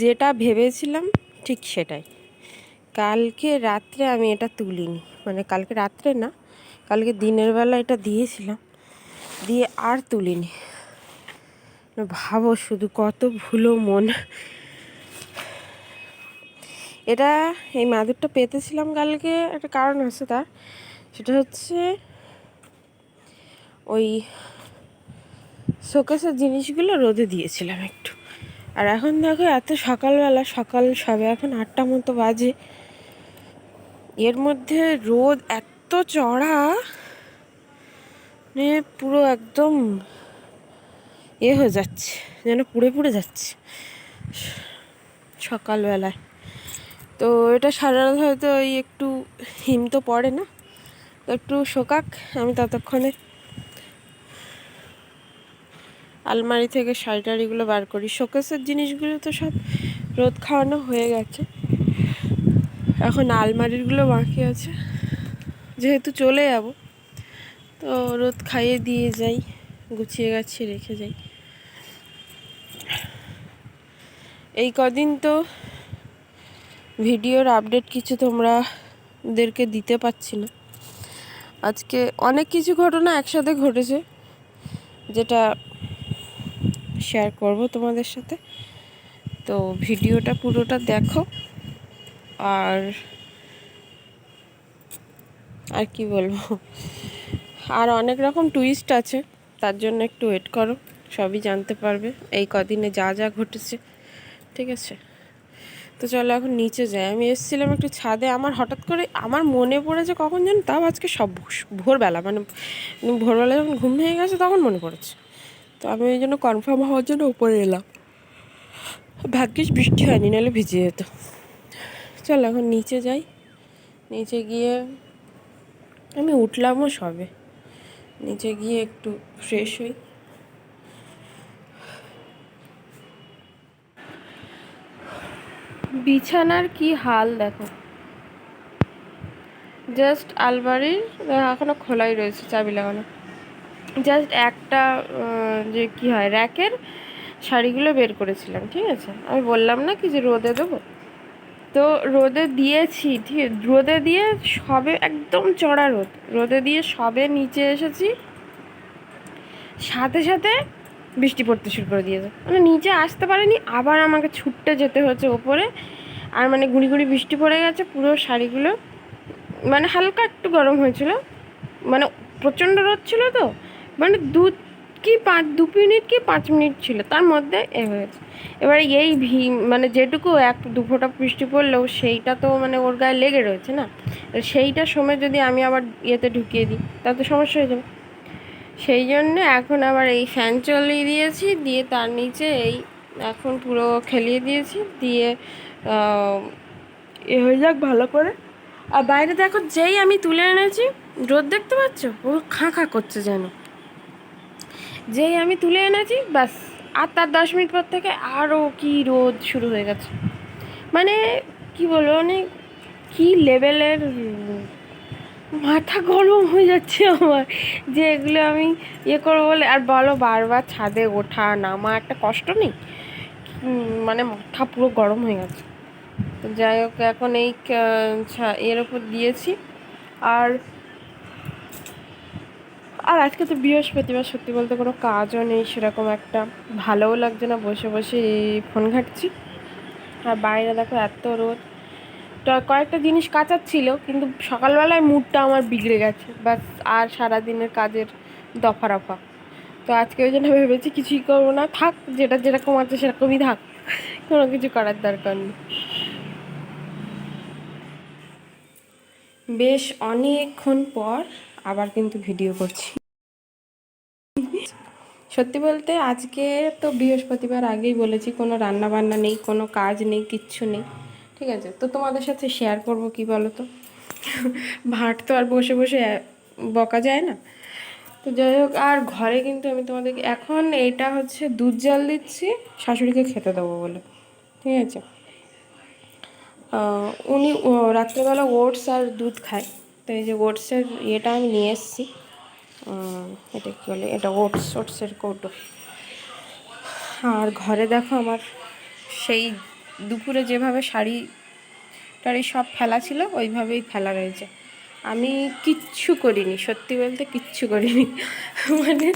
যেটা ভেবেছিলাম ঠিক সেটাই। কালকে রাত্রে আমি এটা তুলিনি, মানে কালকে রাত্রে না, কালকে দিনের বেলা এটা দিয়েছিলাম, দিয়ে আর তুলিনি। ভাবো শুধু কত ভুলো মন। এটা এই মাদুরটা পেতেছিলাম কালকে, একটা কারণ আছে তার। সেটা হচ্ছে ওই শোকেসের জিনিসগুলো রোদে দিয়েছিলাম একটু। আর এখন দেখো এত সকালবেলা, সকাল সবে এখন 8টা মতো বাজে, এর মধ্যে রোদ এত চড়া, মানে পুরো একদম হয়ে যাচ্ছে, যেন পুড়ে পুড়ে যাচ্ছে সকালবেলায়। তো এটা সারা রাত হয়তো ওই একটু হিম তো পড়ে না, তো একটু শোকাক, আমি ততক্ষণে আলমারি থেকে শাড়ি টাড়িগুলো বার করি। শোকেসের জিনিসগুলো তো সব রোদ খাওয়ানো হয়ে গেছে, এখন আলমারিগুলো বাকি আছে। যেহেতু চলে যাব, তো রোদ খাইয়ে দিয়ে যাই, গুছিয়ে গাছিয়ে রেখে যাই। এই কদিন তো ভিডিওর আপডেট কিছু তোমরাদেরকে দিতে পারছি না। আজকে অনেক কিছু ঘটনা একসাথে ঘটেছে, যেটা শেয়ার করব তোমাদের সাথে। তো ভিডিওটা পুরোটা দেখো। আর আর কি বলবো, আর অনেক রকম টুইস্ট আছে, তার জন্য একটু ওয়েট করো, সবই জানতে পারবে এই কদিনে যা যা ঘটেছে, ঠিক আছে? তো চলো এখন নিচে যাই। আমি এসেছিলাম একটু ছাদে, আমার হঠাৎ করে আমার মনে পড়েছে, কখন জানো, তাও আজকে সব ভোরবেলা, মানে ভোরবেলা যখন ঘুম ভেঙে গেছে তখন মনে পড়েছে। তো আমি ওই জন্য কনফার্ম হওয়ার জন্য উপরে এলাম। ভাগ্যিস বৃষ্টি হয়নি, নাহলে ভিজে যেত। চলো এখন নিচে যাই। নিচে গিয়ে আমি উঠলামও সবে, নিচে গিয়ে একটু ফ্রেশ হই। বিছানার কি হাল দেখো, জাস্ট আলমারির এখনো খোলাই রয়েছে, চাবি লাগানো। জাস্ট একটা যে কি হয়, র্যাকের শাড়িগুলো বের করেছিলাম, ঠিক আছে? আমি বললাম না কি যে রোদে দেবো, তো রোদে দিয়েছি, ঠিক আছে, রোদে দিয়ে সবে একদম চড়া রোদ, রোদে দিয়ে সবে নিচে এসেছি, সাথে সাথে বৃষ্টি পড়তে শুরু করে দিয়েছে। মানে নিচে আসতে পারেনি, আবার আমাকে ছুটতে যেতে হচ্ছে ওপরে। আর মানে গুঁড়ি গুঁড়ি বৃষ্টি পড়ে গেছে, পুরো শাড়িগুলো মানে হালকা একটু গরম হয়েছিল, মানে প্রচণ্ড রোদ ছিল তো, মানে 2 মিনিট কি 5 মিনিট ছিল, তার মধ্যে হয়েছে। এবারে এই মানে যেটুকু 1-2 ফোঁটা বৃষ্টি পড়লেও সেইটা তো মানে ওর গায়ে লেগে রয়েছে না, সেইটার সময় যদি আমি আবার ইয়েতে ঢুকিয়ে দিই তাতে সমস্যা হয়ে যাবে। সেই জন্য এখন আবার এই ফ্যান চালিয়ে দিয়েছি, দিয়ে তার নিচে এই এখন পুরো খেলিয়ে দিয়েছি, দিয়ে হয়ে যাক ভালো করে। আর বাইরে দেখো, যেই আমি তুলে এনেছি, রোদ দেখতে পাচ্ছ, পুরো খাঁ খাঁ করছে যেন। যেই আমি তুলে এনেছি ব্যাস, আর তার 10 মিনিট পর থেকে আরও কি রোদ শুরু হয়ে গেছে। মানে কি বলবো, মানে কি লেভেলের মাথা গরম হয়ে যাচ্ছে আমার, যে এগুলো আমি করবো বলে। আর বলো, বারবার ছাদে ওঠা নামা একটা কষ্ট নেই, মানে মাথা পুরো গরম হয়ে গেছে। তো যাই হোক, এখন এই এর ওপর দিয়েছি। আর আর আজকে তো বৃহস্পতিবার, সত্যি বলতে কোনো কাজও নেই সেরকম একটা, ভালোও লাগছে না, বসে বসে ফোন ঘাঁটছি। আর বাইরে দেখো এত রোদ। তো কয়েকটা জিনিস কাচার ছিল, কিন্তু সকালবেলায় মুডটা আমার বিগড়ে গেছে ব্যাস, আর সারাদিনের কাজের দফা রফা। তো আজকে ওই জন্য ভেবেছি কিছুই করবো না, থাক, যেটা যেরকম আছে সেরকমই থাক, কোনো কিছু করার দরকার নেই। বেশ অনেকক্ষণ পর আবার কিন্তু ভিডিও করছি। সত্যি বলতে আজকে তো বৃহস্পতিবার, আগেই বলেছি, কোনো রান্না বান্না নেই, কোনো কাজ নেই, কিচ্ছু নেই, ঠিক আছে? তো তোমাদের সাথে শেয়ার করব কি বলো তো, ভাট তো আর বসে বসে বকা যায় না। তো যাই হোক, আর ঘরে কিন্তু আমি তোমাদেরকে এখন এইটা হচ্ছে দুধ জাল দিচ্ছি শাশুড়িকে খেতে দেবো বলে, ঠিক আছে? উনি রাত্রেবেলা ওটস আর দুধ খায়, তো এই যে ওটসের ইয়েটা আমি নিয়ে এসেছি। এটা কী বলে, এটা ওটসের কৌটো। আর ঘরে দেখো আমার সেই দুপুরে যেভাবে শাড়ি টাড়ি সব ফেলা ছিল ওইভাবেই ফেলা রয়েছে। আমি কিচ্ছু করিনি, সত্যি বলতে কিচ্ছু করিনি। মানে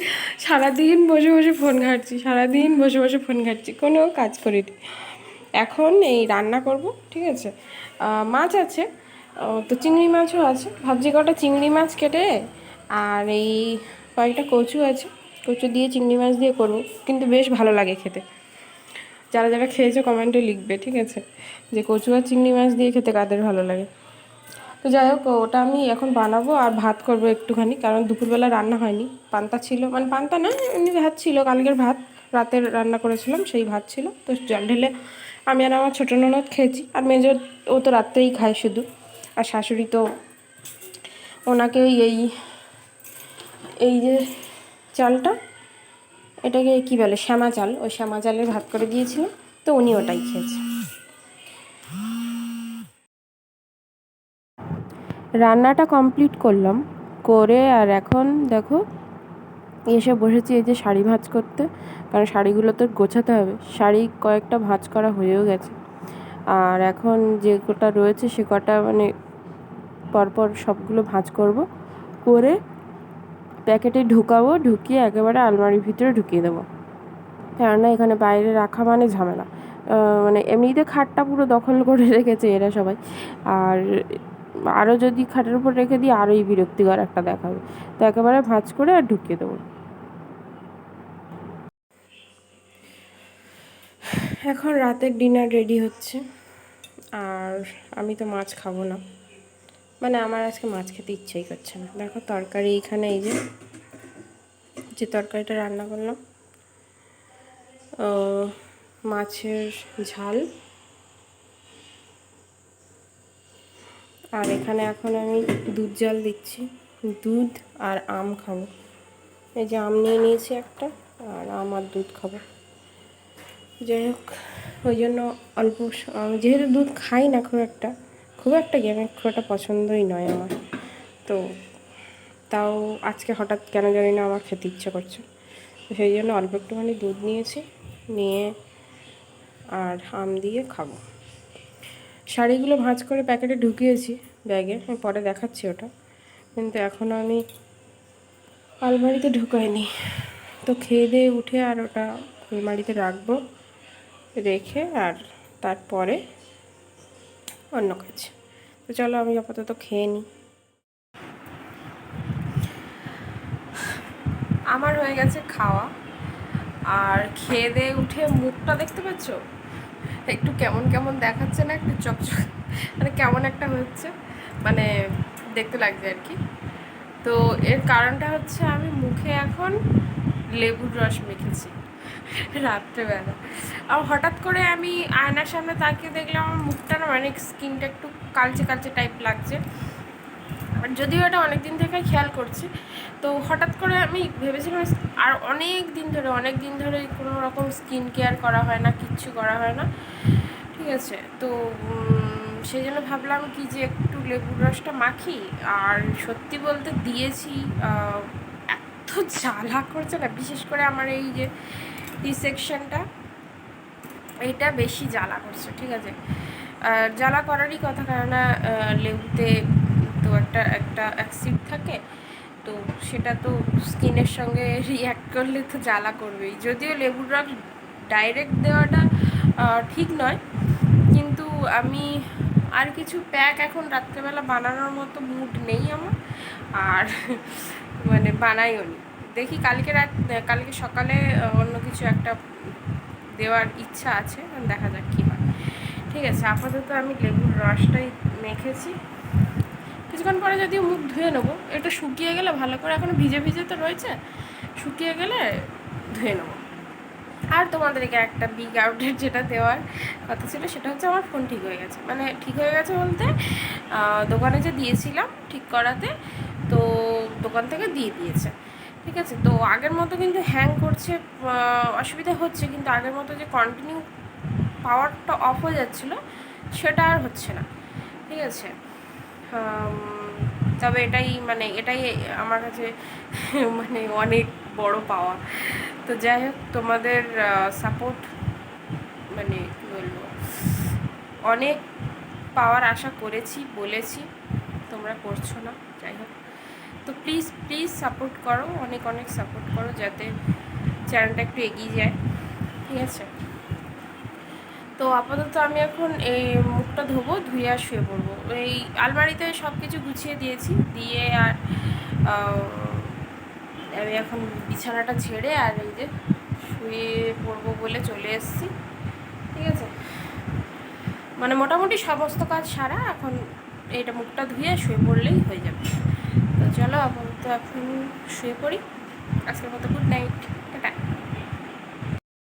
সারাদিন বসে বসে ফোন ঘাঁটছি, সারাদিন বসে বসে ফোন ঘাঁটছি, কোনো কাজ করিনি। এখন এই রান্না করব, ঠিক আছে। মাছ আছে, তো চিংড়ি মাছও আছে, ভাবছি কটা চিংড়ি মাছ কেটে আর এই কয়েকটা কচু আছে, কচু দিয়ে চিংড়ি মাছ দিয়ে করবো, কিন্তু বেশ ভালো লাগে খেতে। যারা যারা খেয়েছো কমেন্টে লিখবে, ঠিক আছে, যে কচু আর চিংড়ি মাছ দিয়ে খেতে কাদের ভালো লাগে। তো যাই হোক, ওটা আমি এখন বানাবো আর ভাত করব একটুখানি, কারণ দুপুরবেলা রান্না হয়নি। পান্তা ছিল, মানে পান্তা না, এমনি ভাত ছিল, কালকের ভাত রাতের রান্না করেছিলাম, সেই ভাত ছিল। তো জল ঢেলে আমি আর আমার ছোটো ননদ খেয়েছি, আর মেজো ও তো রাত্রেই খায় শুধু। আর শাশুড়ি তো ওনাকে এই এই যে চালটা, এটাকে কী বলে, শ্যামা চাল, ওই শ্যামা চালের ভাত করে দিয়েছিলাম, তো উনি ওটাই খেয়েছে। রান্নাটা কমপ্লিট করলাম, করে আর এখন দেখো এসে বসেছি এই যে শাড়ি ভাঁজ করতে, কারণ শাড়িগুলো তো গোছাতে হবে। শাড়ি কয়েকটা ভাঁজ করা হয়েও গেছে, আর এখন যে কটা রয়েছে সে কটা মানে পরপর সবগুলো ভাঁজ করব, করে প্যাকেটে ঢুকাবো, ঢুকিয়ে একেবারে আলমারির ভিতরে ঢুকিয়ে দেবো। কেননা এখানে বাইরে রাখা মানে ঝামেলা। মানে এমনিতে খাটটা পুরো দখল করে রেখেছে এরা সবাই, আর আরও যদি খাটের উপর রেখে দিই আরোই বিরক্তিকর একটা দেখাবে। তো একেবারে ভাঁজ করে আর ঢুকিয়ে দেবো। এখন রাতের ডিনার রেডি হচ্ছে, আর আমি তো মাছ খাবো না, মানে আমার আজকে মাছ খেতে ইচ্ছেই করছে না। দেখো তরকারি এখানে, এই যে তরকারিটা রান্না করলাম, মাছের ঝাল, আর এখানে এখন আমি দুধ জল দিচ্ছি, দুধ আর আম খাবো। এই যে আম নিয়ে নিয়েছি একটা, আর আম আর দুধ খাবো। যাই হোক, ওই জন্য অল্প, যেহেতু দুধ খাই না খুব একটা কি, আমি খুব একটা পছন্দই নয় আমার, তো তাও আজকে হঠাৎ কেন জানি না আমার খেতে ইচ্ছে করছে, তো সেই জন্য অল্প একটুখানি দুধ নিয়েছি, নিয়ে আর আম দিয়ে খাবো। শাড়িগুলো ভাঁজ করে প্যাকেটে ঢুকিয়েছি ব্যাগে, আমি পরে দেখাচ্ছি ওটা, কিন্তু এখনও আমি আলমারিতে ঢুকাইনি। তো খেয়ে দিয়ে উঠে আর ওটা আলমারিতে রাখবো, রেখে আর তারপরে অন্য কাজ। তো চলো আমি আপাতত খেয়ে নিই। আমার হয়ে গেছে খাওয়া, আর খেয়ে দিয়ে উঠে মুখটা দেখতে পাচ্ছ একটু কেমন কেমন দেখাচ্ছে না, একটু চকচক, মানে কেমন একটা হচ্ছে, মানে দেখতে লাগছে আর কি। তো এর কারণটা হচ্ছে আমি মুখে এখন লেবুর রস মেখেছি রাত্রেবেলা। আর হঠাৎ করে আমি আয়নার সামনে তাকিয়ে দেখলাম আমার মুখটা না, মানে স্কিনটা একটু কালচে কালচে টাইপ লাগছে, আর যদিও এটা অনেক দিন থেকে খেয়াল করছি। তো হঠাৎ করে আমি ভেবেছিলাম, আর অনেক দিন ধরে কোনো রকম স্কিন কেয়ার করা হয় না, কিচ্ছু করা হয় না, ঠিক আছে। তো সেই জন্য ভাবলাম কি যে একটু লেবুর রসটা মাখি, আর সত্যি বলতে দিয়েছি, এত জ্বালা করছে না, বিশেষ করে আমার এই যে সেকশনটা, এইটা বেশি জ্বালা করছে, ঠিক আছে। জ্বালা করারই কথা, কেননা লেবুতে তো একটা অ্যাসিড থাকে, তো সেটা তো স্কিনের সঙ্গে রিঅ্যাক্ট করলে তো জ্বালা করবেই। যদিও লেবুর রস ডাইরেক্ট দেওয়াটা ঠিক নয়, কিন্তু আমি আর কিছু প্যাক এখন রাত্রেবেলা বানানোর মতো মুড নেই আমার, আর মানে বানাইও নি। দেখি কালকে সকালে অন্য কিছু একটা দেওয়ার ইচ্ছা আছে, দেখা যাক কী হয়, ঠিক আছে। আপাতত আমি লেবুর রসটাই মেখেছি, কিছুক্ষণ পরে যদিও মুখ ধুয়ে নেবো, এটা শুকিয়ে গেলে ভালো করে, এখনও ভিজে ভিজে তো রয়েছে, শুকিয়ে গেলে ধুয়ে নেবো। আর তোমাদেরকে একটা বিগ আউটের যেটা দেওয়ার কথা ছিল, সেটা হচ্ছে আমার ফোন ঠিক হয়ে গেছে। মানে ঠিক হয়ে গেছে বলতে, দোকানে যে দিয়েছিলাম ঠিক করাতে, তো দোকান থেকে দিয়ে দিয়েছে, ঠিক আছে। তো আগের মতো কিন্তু হ্যাং করছে, অসুবিধা হচ্ছে, কিন্তু আগের মতো যে কন্টিনিউ পাওয়ারটা অফ হয়ে যাচ্ছিলো সেটা আর হচ্ছে না, ঠিক আছে। তবে এটাই আমার কাছে মানে অনেক বড় পাওয়া। তো যাই হোক, তোমাদের সাপোর্ট, মানে কী বলবো, অনেক পাওয়ার আশা করেছি, বলেছি, তোমরা করছো না। যাই হোক, তো প্লিজ প্লিজ সাপোর্ট করো, অনেক অনেক সাপোর্ট করো, যাতে চ্যানেলটা একটু এগিয়ে যায়, ঠিক আছে? তো আপাতত আমি এখন এই মুখটা ধোবো, ধুয়ে আর শুয়ে পড়বো। এই আলমারিতে সব কিছু গুছিয়ে দিয়েছি, দিয়ে আর আমি এখন বিছানাটা ছেড়ে আর এই যে শুয়ে পড়বো বলে চলে এসেছি, ঠিক আছে? মানে মোটামুটি সমস্ত কাজ সারা, এখন এইটা মুখটা ধুয়ে শুয়ে পড়লেই হয়ে যাবে। তো চলো আপাতত এখন শুয়ে পড়ি, আজকের মতো গুড নাইট।